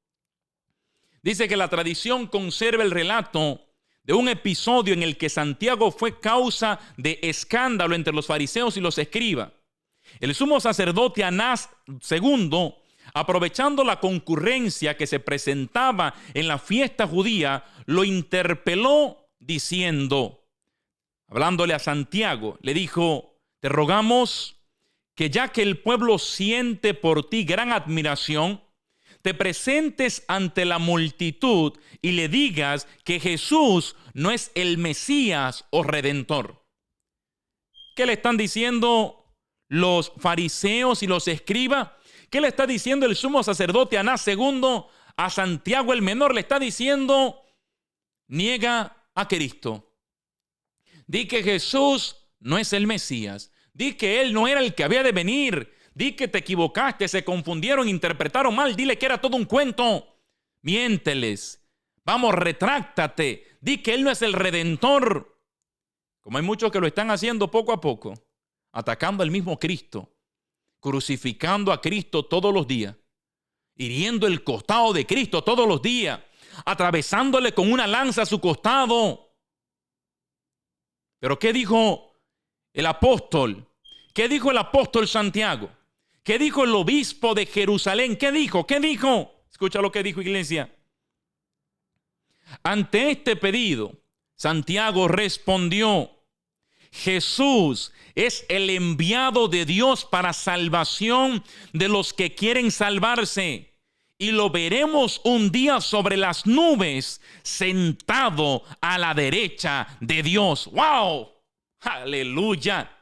Dice que la tradición conserva el relato de un episodio en el que Santiago fue causa de escándalo entre los fariseos y los escribas. El sumo sacerdote Anás II aprovechando la concurrencia que se presentaba en la fiesta judía, lo interpeló diciendo, hablándole a Santiago, le dijo: te rogamos que ya que el pueblo siente por ti gran admiración, te presentes ante la multitud y le digas que Jesús no es el Mesías o Redentor. ¿Qué le están diciendo los fariseos y los escribas? ¿Qué le está diciendo el sumo sacerdote Anás II a Santiago el menor? Le está diciendo: niega a Cristo. Di que Jesús no es el Mesías. Di que Él no era el que había de venir. Di que te equivocaste, se confundieron, interpretaron mal. Dile que era todo un cuento. Miénteles. Vamos, retráctate. Di que Él no es el Redentor. Como hay muchos que lo están haciendo poco a poco, atacando al mismo Cristo, crucificando a Cristo todos los días, hiriendo el costado de Cristo todos los días, atravesándole con una lanza a su costado. Pero ¿qué dijo el apóstol? ¿Qué dijo el apóstol Santiago? ¿Qué dijo el obispo de Jerusalén? ¿Qué dijo? ¿Qué dijo? Escucha lo que dijo, iglesia. Ante este pedido, Santiago respondió: Jesús es el enviado de Dios para salvación de los que quieren salvarse. Y lo veremos un día sobre las nubes, sentado a la derecha de Dios. ¡Wow! ¡Aleluya!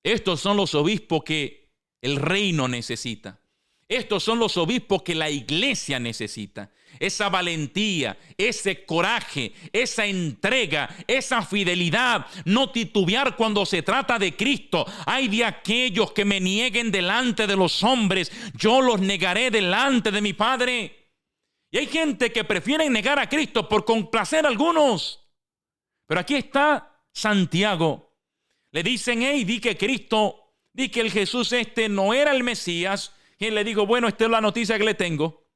Estos son los obispos que el reino necesita. Estos son los obispos que la iglesia necesita. Esa valentía, ese coraje, esa entrega, esa fidelidad, no titubear cuando se trata de Cristo. Ay de aquellos que me nieguen delante de los hombres, yo los negaré delante de mi Padre. Y hay gente que prefiere negar a Cristo por complacer a algunos. Pero aquí está Santiago. Le dicen: hey, di que Cristo, di que el Jesús no era el Mesías. Y él le dijo: bueno, esta es la noticia que le tengo.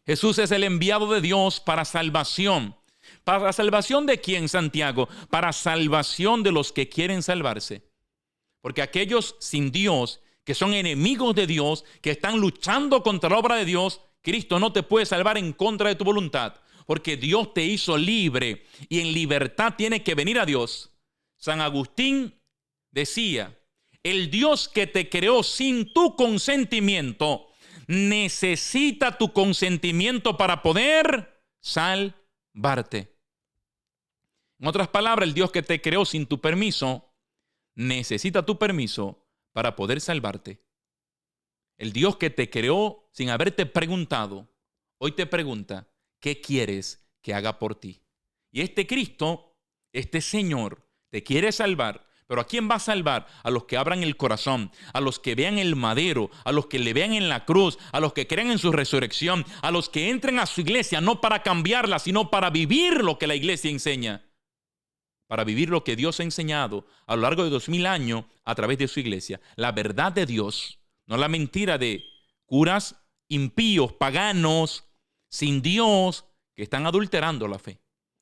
Jesús es el enviado de Dios para salvación. ¿Para salvación de quién, Santiago? Para salvación de los que quieren salvarse. Porque aquellos sin Dios, que son enemigos de Dios, que están luchando contra la obra de Dios, Cristo no te puede salvar en contra de tu voluntad. Porque Dios te hizo libre y en libertad tienes que venir a Dios. San Agustín decía: el Dios que te creó sin tu consentimiento necesita tu consentimiento para poder salvarte. En otras palabras, el Dios que te creó sin tu permiso necesita tu permiso para poder salvarte. El Dios que te creó sin haberte preguntado, hoy te pregunta: ¿qué quieres que haga por ti? Y este Cristo, este Señor, te quiere salvar. Pero ¿a quién va a salvar? A los que abran el corazón, a los que vean el madero, a los que le vean en la cruz, a los que crean en su resurrección, a los que entren a su iglesia no para cambiarla, sino para vivir lo que la iglesia enseña, para vivir lo que Dios ha enseñado a lo largo de 2000 años a través de su iglesia. La verdad de Dios, no la mentira de curas impíos, paganos, sin Dios, que están adulterando la fe.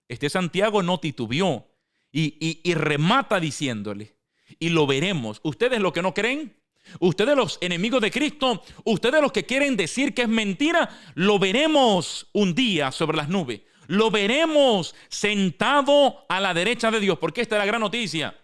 Este Santiago no titubeó. Y remata diciéndole, y lo veremos. ¿Ustedes los que no creen? ¿Ustedes los enemigos de Cristo? ¿Ustedes los que quieren decir que es mentira? Lo veremos un día sobre las nubes. Lo veremos sentado a la derecha de Dios. Porque esta es la gran noticia.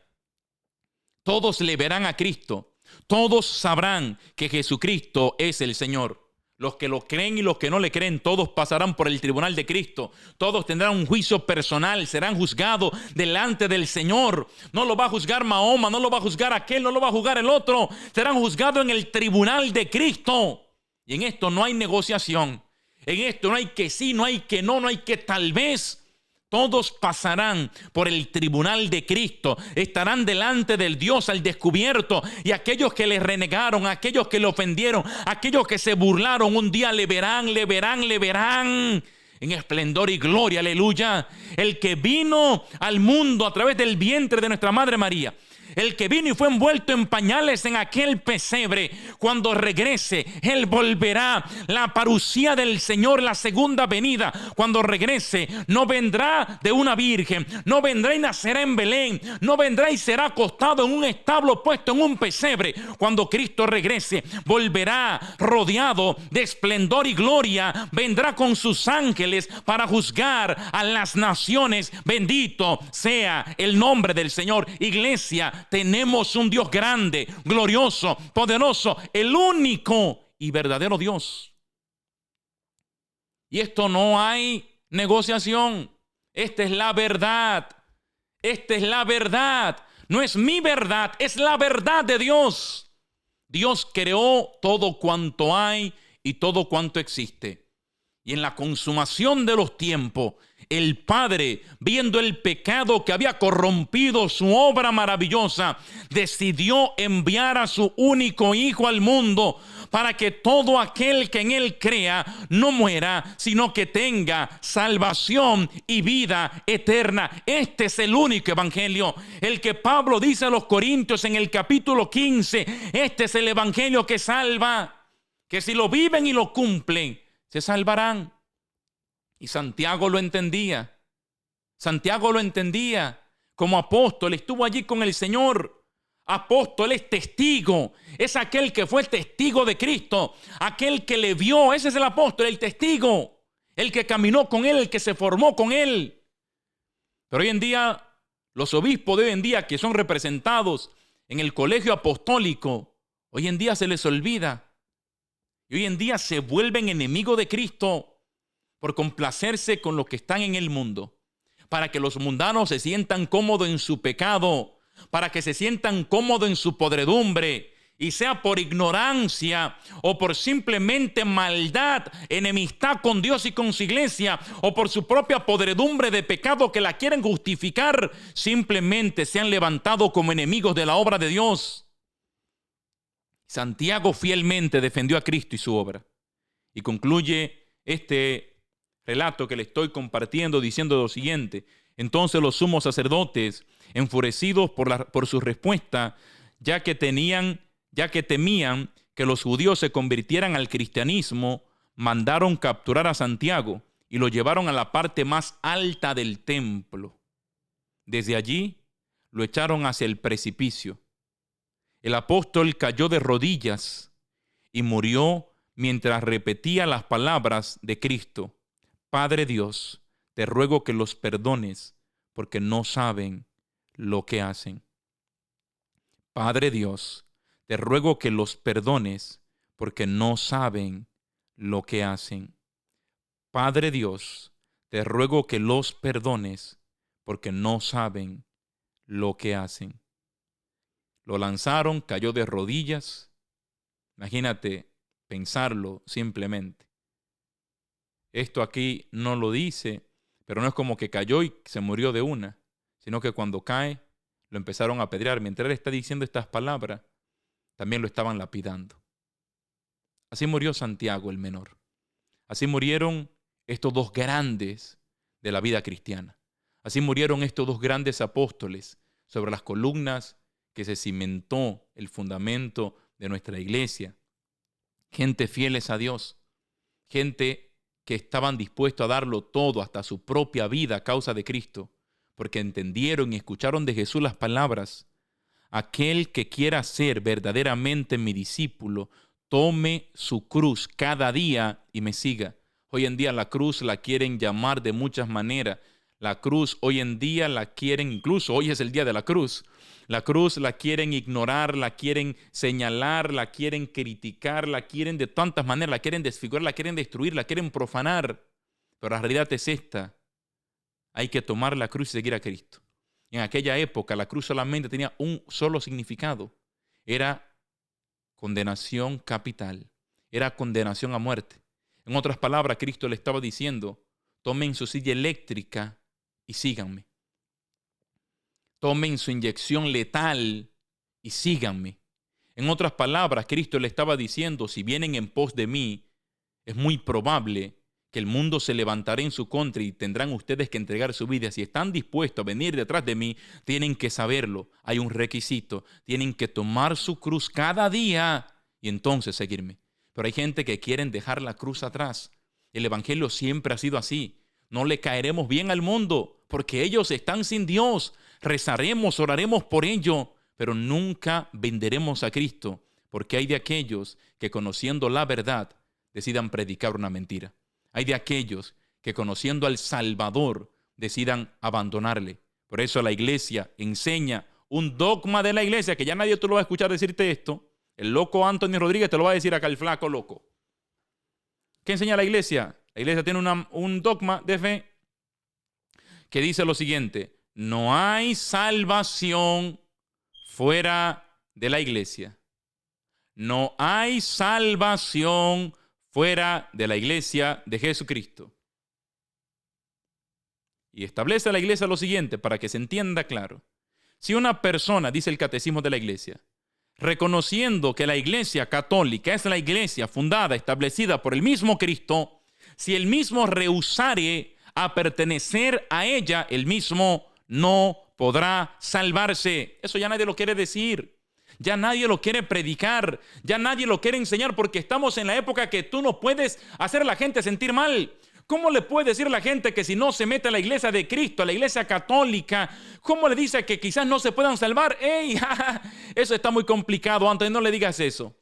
Todos le verán a Cristo. Todos sabrán que Jesucristo es el Señor. Los que lo creen y los que no le creen, todos pasarán por el tribunal de Cristo. Todos tendrán un juicio personal, serán juzgados delante del Señor. No lo va a juzgar Mahoma, no lo va a juzgar aquel, no lo va a juzgar el otro. Serán juzgados en el tribunal de Cristo. Y en esto no hay negociación. En esto no hay que sí, no hay que no hay que tal vez. Todos pasarán por el tribunal de Cristo, estarán delante del Dios al descubierto, y aquellos que le renegaron, aquellos que le ofendieron, aquellos que se burlaron, un día le verán en esplendor y gloria, aleluya. El que vino al mundo a través del vientre de nuestra Madre María, el que vino y fue envuelto en pañales en aquel pesebre, cuando regrese, Él volverá. La parucía del Señor, la segunda venida, cuando regrese, no vendrá de una virgen, no vendrá y nacerá en Belén, no vendrá y será acostado en un establo puesto en un pesebre. Cuando Cristo regrese, volverá rodeado de esplendor y gloria, vendrá con sus ángeles para juzgar a las naciones. Bendito sea el nombre del Señor. Iglesia, tenemos un Dios grande, glorioso, poderoso, el único y verdadero Dios. Y esto no hay negociación. Esta es la verdad. Esta es la verdad. No es mi verdad, es la verdad de Dios. Dios creó todo cuanto hay y todo cuanto existe. Y en la consumación de los tiempos, el Padre, viendo el pecado que había corrompido su obra maravillosa, decidió enviar a su único Hijo al mundo para que todo aquel que en Él crea no muera, sino que tenga salvación y vida eterna. Este es el único evangelio, el que Pablo dice a los Corintios en el capítulo 15. Este es el evangelio que salva, que si lo viven y lo cumplen, se salvarán. Y Santiago lo entendía. Santiago lo entendía. Como apóstol estuvo allí con el Señor. Apóstol es testigo. Es aquel que fue testigo de Cristo. Aquel que le vio. Ese es el apóstol, el testigo. El que caminó con Él, el que se formó con Él. Pero hoy en día, los obispos de hoy en día que son representados en el colegio apostólico, hoy en día se les olvida. Y hoy en día se vuelven enemigos de Cristo por complacerse con los que están en el mundo, para que los mundanos se sientan cómodos en su pecado, para que se sientan cómodos en su podredumbre, y sea por ignorancia o por simplemente maldad, enemistad con Dios y con su iglesia, o por su propia podredumbre de pecado que la quieren justificar, simplemente se han levantado como enemigos de la obra de Dios. Santiago fielmente defendió a Cristo y su obra. Y concluye este relato que le estoy compartiendo diciendo lo siguiente: entonces los sumos sacerdotes, enfurecidos por su respuesta, ya que temían que los judíos se convirtieran al cristianismo, mandaron capturar a Santiago y lo llevaron a la parte más alta del templo. Desde allí lo echaron hacia el precipicio. El apóstol cayó de rodillas y murió mientras repetía las palabras de Cristo: Padre Dios, te ruego que los perdones porque no saben lo que hacen. Padre Dios, te ruego que los perdones porque no saben lo que hacen. Padre Dios, te ruego que los perdones porque no saben lo que hacen. Lo lanzaron, cayó de rodillas. Imagínate pensarlo simplemente. Esto aquí no lo dice, pero no es como que cayó y se murió de una, sino que cuando cae lo empezaron a apedrear. Mientras él está diciendo estas palabras, también lo estaban lapidando. Así murió Santiago el menor. Así murieron estos dos grandes de la vida cristiana. Así murieron estos dos grandes apóstoles sobre las columnas que se cimentó el fundamento de nuestra iglesia. Gente fieles a Dios, gente que estaban dispuestos a darlo todo, hasta su propia vida a causa de Cristo, porque entendieron y escucharon de Jesús las palabras: aquel que quiera ser verdaderamente mi discípulo, tome su cruz cada día y me siga. Hoy en día la cruz la quieren llamar de muchas maneras. La cruz hoy en día la quieren, incluso hoy es el día de la cruz. La cruz la quieren ignorar, la quieren señalar, la quieren criticar, la quieren de tantas maneras, la quieren desfigurar, la quieren destruir, la quieren profanar. Pero la realidad es esta: hay que tomar la cruz y seguir a Cristo. En aquella época la cruz solamente tenía un solo significado: era condenación capital, era condenación a muerte. En otras palabras, Cristo le estaba diciendo: tomen su silla eléctrica y síganme. Tomen su inyección letal y síganme. En otras palabras, Cristo le estaba diciendo: si vienen en pos de mí, es muy probable que el mundo se levantará en su contra y tendrán ustedes que entregar su vida. Si están dispuestos a venir detrás de mí, tienen que saberlo. Hay un requisito. Tienen que tomar su cruz cada día y entonces seguirme. Pero hay gente que quieren dejar la cruz atrás. El evangelio siempre ha sido así. No le caeremos bien al mundo porque ellos están sin Dios. Rezaremos, oraremos por ello, pero nunca venderemos a Cristo, porque hay de aquellos que conociendo la verdad decidan predicar una mentira. Hay de aquellos que conociendo al Salvador decidan abandonarle. Por eso la iglesia enseña un dogma de la iglesia que ya nadie tú lo va a escuchar decirte esto. El loco Antonio Rodríguez te lo va a decir acá, el flaco loco. ¿Qué enseña la iglesia? La iglesia tiene un dogma de fe que dice lo siguiente: no hay salvación fuera de la iglesia. No hay salvación fuera de la iglesia de Jesucristo. Y establece la iglesia lo siguiente para que se entienda claro. Si una persona, dice el catecismo de la iglesia, reconociendo que la iglesia católica es la iglesia fundada, establecida por el mismo Cristo, si el mismo rehusare a pertenecer a ella, el mismo no podrá salvarse. Eso ya nadie lo quiere decir. Ya nadie lo quiere predicar, ya nadie lo quiere enseñar, porque estamos en la época que tú no puedes hacer a la gente sentir mal. ¿Cómo le puede decir a la gente que si no se mete a la iglesia de Cristo, a la iglesia católica, cómo le dice que quizás no se puedan salvar? ¡Ey! Eso está muy complicado, Antonio, no le digas eso.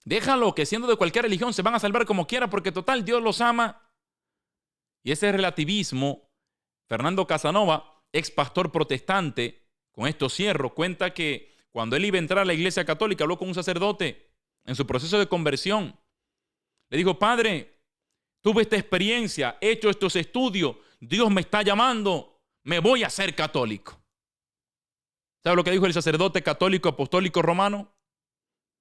Déjalo, que siendo de cualquier religión se van a salvar como quiera, porque total Dios los ama. Y ese relativismo, Fernando Casanova, ex pastor protestante, con esto cierro, cuenta que cuando él iba a entrar a la iglesia católica, habló con un sacerdote en su proceso de conversión. Le dijo: padre, tuve esta experiencia, he hecho estos estudios, Dios me está llamando, me voy a ser católico. ¿Sabe lo que dijo el sacerdote católico apostólico romano?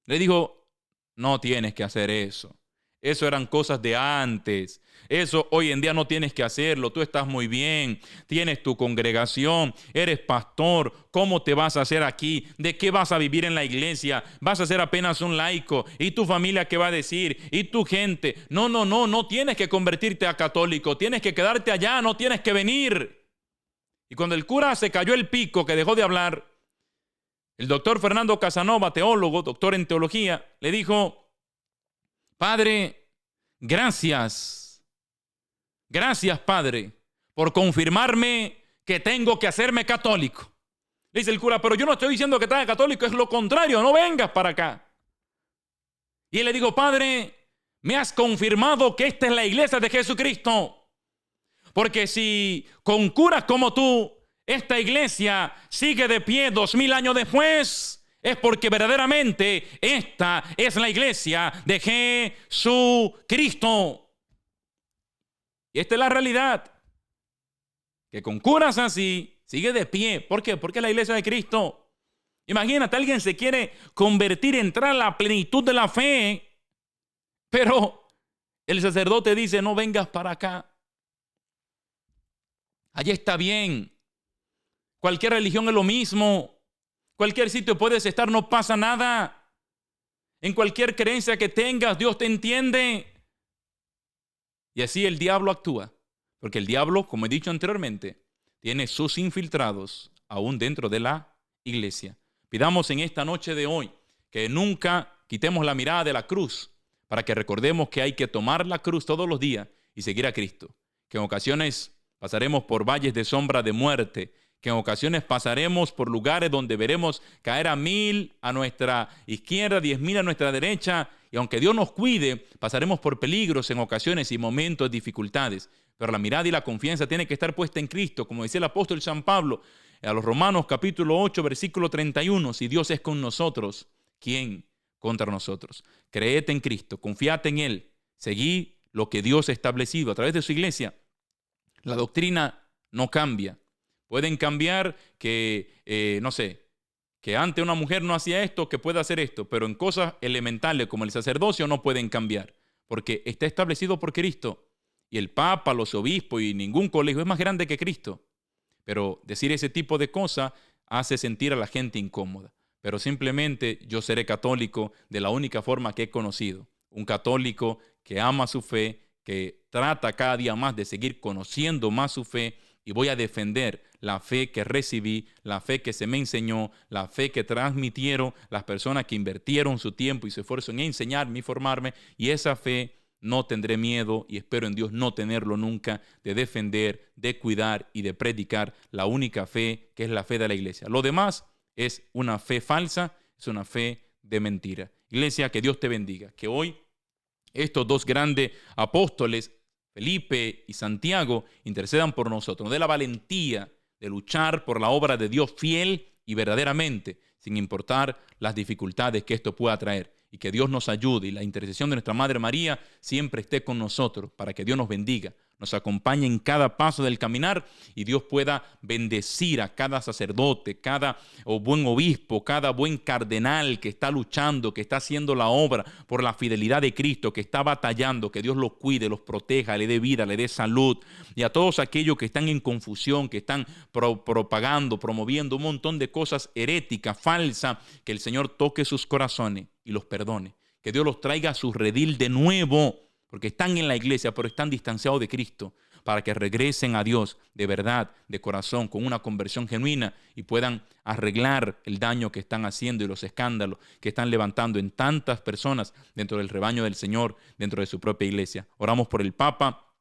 Le dijo: no tienes que hacer eso. Eso eran cosas de antes. Eso hoy en día no tienes que hacerlo. Tú estás muy bien. Tienes tu congregación. Eres pastor. ¿Cómo te vas a hacer aquí? ¿De qué vas a vivir en la iglesia? ¿Vas a ser apenas un laico? ¿Y tu familia qué va a decir? ¿Y tu gente? No, no, no. No tienes que convertirte a católico. Tienes que quedarte allá. No tienes que venir. Y cuando el cura se cayó el pico, que dejó de hablar, el doctor Fernando Casanova, teólogo, doctor en teología, le dijo: padre, gracias. Gracias, padre, por confirmarme que tengo que hacerme católico. Le dice el cura: pero yo no estoy diciendo que te hagas católico, es lo contrario, no vengas para acá. Y él le dijo: padre, me has confirmado que esta es la iglesia de Jesucristo. Porque si con curas como tú, esta iglesia sigue de pie 2000 años después, es porque verdaderamente esta es la iglesia de Jesucristo. Y esta es la realidad. Que con curas así sigue de pie. ¿Por qué? Porque es la iglesia de Cristo. Imagínate, alguien se quiere convertir, entrar a la plenitud de la fe, pero el sacerdote dice: no vengas para acá. Allí está bien. Cualquier religión es lo mismo. Cualquier sitio puedes estar, no pasa nada. En cualquier creencia que tengas, Dios te entiende. Y así el diablo actúa. Porque el diablo, como he dicho anteriormente, tiene sus infiltrados aún dentro de la iglesia. Pidamos en esta noche de hoy que nunca quitemos la mirada de la cruz, para que recordemos que hay que tomar la cruz todos los días y seguir a Cristo. Que en ocasiones pasaremos por valles de sombra de muerte, que en ocasiones pasaremos por lugares donde veremos caer a 1000 a nuestra izquierda, 10.000 a nuestra derecha, y aunque Dios nos cuide, pasaremos por peligros en ocasiones y momentos de dificultades. Pero la mirada y la confianza tiene que estar puesta en Cristo, como decía el apóstol San Pablo a los Romanos capítulo 8, versículo 31, si Dios es con nosotros, ¿quién contra nosotros? Creed en Cristo, confiad en Él, seguid lo que Dios ha establecido a través de su iglesia. La doctrina no cambia. Pueden cambiar que, no sé, que antes una mujer no hacía esto, que pueda hacer esto, pero en cosas elementales como el sacerdocio no pueden cambiar, porque está establecido por Cristo. Y el Papa, los obispos y ningún colegio es más grande que Cristo. Pero decir ese tipo de cosas hace sentir a la gente incómoda. Pero simplemente yo seré católico de la única forma que he conocido. Un católico que ama su fe, que trata cada día más de seguir conociendo más su fe, y voy a defender la fe que recibí, la fe que se me enseñó, la fe que transmitieron las personas que invirtieron su tiempo y su esfuerzo en enseñarme y formarme, y esa fe no tendré miedo, y espero en Dios no tenerlo nunca, de defender, de cuidar y de predicar la única fe que es la fe de la iglesia. Lo demás es una fe falsa, es una fe de mentira. Iglesia, que Dios te bendiga, que hoy estos dos grandes apóstoles, Felipe y Santiago, intercedan por nosotros, nos dé la valentía de luchar por la obra de Dios fiel y verdaderamente, sin importar las dificultades que esto pueda traer. Y que Dios nos ayude y la intercesión de nuestra Madre María siempre esté con nosotros para que Dios nos bendiga, nos acompañe en cada paso del caminar y Dios pueda bendecir a cada sacerdote, cada buen obispo, cada buen cardenal que está luchando, que está haciendo la obra por la fidelidad de Cristo, que está batallando, que Dios los cuide, los proteja, le dé vida, le dé salud. Y a todos aquellos que están en confusión, que están propagando, promoviendo un montón de cosas heréticas, falsas, que el Señor toque sus corazones y los perdone. Que Dios los traiga a su redil de nuevo, porque están en la iglesia, pero están distanciados de Cristo, para que regresen a Dios de verdad, de corazón, con una conversión genuina y puedan arreglar el daño que están haciendo y los escándalos que están levantando en tantas personas dentro del rebaño del Señor, dentro de su propia iglesia. Oramos por el Papa,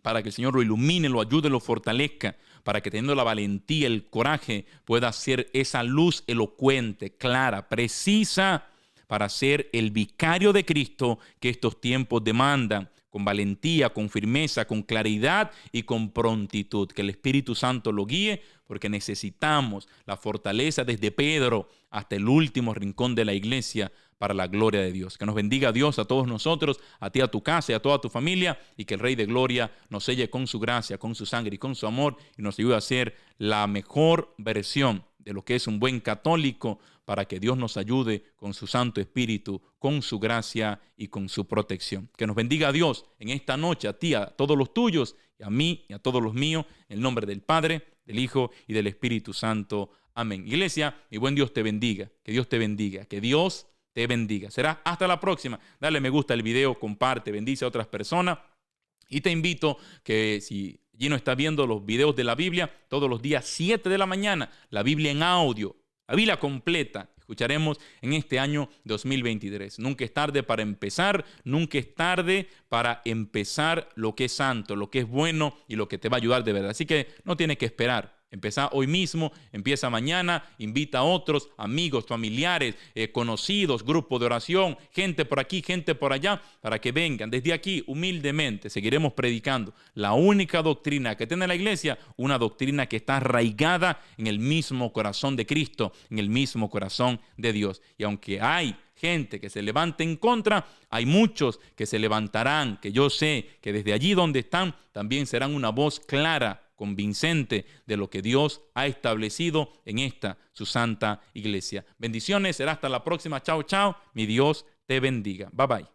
para que el Señor lo ilumine, lo ayude, lo fortalezca, para que teniendo la valentía, el coraje, pueda ser esa luz elocuente, clara, precisa, para ser el vicario de Cristo que estos tiempos demandan, con valentía, con firmeza, con claridad y con prontitud. Que el Espíritu Santo lo guíe, porque necesitamos la fortaleza desde Pedro hasta el último rincón de la iglesia para la gloria de Dios. Que nos bendiga Dios a todos nosotros, a ti, a tu casa y a toda tu familia, y que el Rey de Gloria nos selle con su gracia, con su sangre y con su amor, y nos ayude a ser la mejor versión de lo que es un buen católico, para que Dios nos ayude con su Santo Espíritu, con su gracia y con su protección. Que nos bendiga Dios en esta noche, a ti, a todos los tuyos, y a mí y a todos los míos, en el nombre del Padre, del Hijo y del Espíritu Santo. Amén. Iglesia, mi buen Dios te bendiga, que Dios te bendiga, que Dios te bendiga. Será hasta la próxima. Dale me gusta al video, comparte, bendice a otras personas. Y te invito que si allí no estás viendo los videos de la Biblia, todos los días 7 de la mañana, la Biblia en audio, la Biblia completa, escucharemos en este año 2023. Nunca es tarde para empezar, nunca es tarde para empezar lo que es santo, lo que es bueno y lo que te va a ayudar de verdad. Así que no tienes que esperar. Empieza hoy mismo, empieza mañana, invita a otros, amigos, familiares, conocidos, grupo de oración, gente por aquí, gente por allá, para que vengan. Desde aquí, humildemente, seguiremos predicando la única doctrina que tiene la iglesia, una doctrina que está arraigada en el mismo corazón de Cristo, en el mismo corazón de Dios. Y aunque hay gente que se levante en contra, hay muchos que se levantarán, que yo sé que desde allí donde están, también serán una voz clara, convincente de lo que Dios ha establecido en esta su santa iglesia. Bendiciones, será hasta la próxima. Chao, chao. Mi Dios te bendiga. Bye, bye.